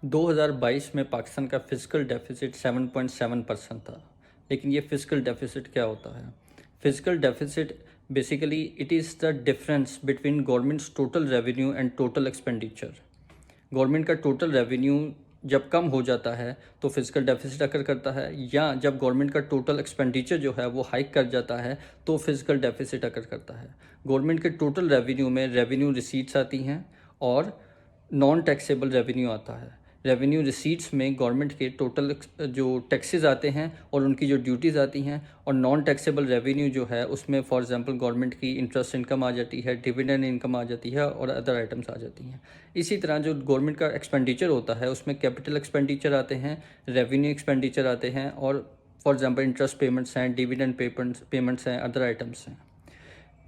2022 में पाकिस्तान का physical deficit 7.7% था। लेकिन ये फिजिकल डेफिसिट क्या होता है? Physical deficit basically it is the difference between governments total revenue and total expenditure. Government का टोटल रेवेन्यू जब कम हो जाता है तो फिजिकल डेफिसिट अकर करता है, या जब गवर्नमेंट का टोटल एक्सपेंडिचर जो है वो हाइक कर जाता है तो फिजिकल डेफिसिट अकर करता है। गवर्नमेंट के टोटल रेवेन्यू में रेवेन्यू रिसीट्स आती हैं और नॉन टैक्सेबल रेवेन्यू आता है। रेवेन्यू रिसीट्स में गवर्नमेंट के टोटल जो टैक्सेस आते हैं और उनकी जो ड्यूटीज़ आती हैं, और नॉन टैक्सेबल रेवेन्यू जो है उसमें फॉर एग्जांपल गवर्नमेंट की इंटरेस्ट इनकम आ जाती है, डिविडेंड इनकम आ जाती है और अदर आइटम्स आ जाती हैं। इसी तरह जो गवर्नमेंट का एक्सपेंडिचर होता है उसमें कैपिटल एक्सपेंडिचर आते हैं, रेवेन्यू एक्सपेंडिचर आते हैं, और फॉर एग्जांपल इंटरेस्ट पेमेंट्स हैं, डिविडेंड पेमेंट्स हैं, अदर आइटम्स हैं।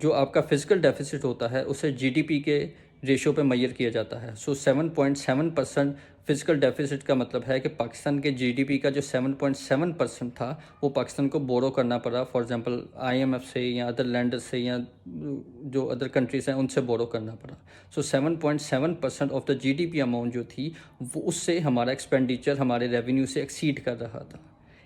जो आपका फिजिकल डेफिसिट होता है उसे जीडीपी के रेशो पे मैयर किया जाता है। सो 7.7% फिजिकल डेफिसिट का मतलब है कि पाकिस्तान के जीडीपी का जो 7.7% था वो पाकिस्तान को बोरो करना पड़ा, फॉर एग्जांपल आईएमएफ से या अदर लैंडर से या जो अदर कंट्रीज़ हैं उनसे बोरो करना पड़ा। सो 7.7% ऑफ द जीडीपी अमाउंट जो थी वो उससे हमारा एक्सपेंडिचर हमारे रेवेन्यू से एक्सीड कर रहा था।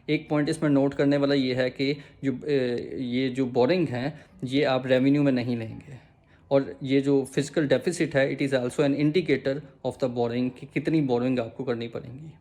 एक पॉइंट इसमें नोट करने वाला ये है कि ये जो बोरिंग हैं ये आप रेवेन्यू में नहीं लेंगे, और ये जो फिजिकल डेफिसिट है it is also an indicator of the boring कि कितनी बोरिंग आपको करनी पड़ेगी।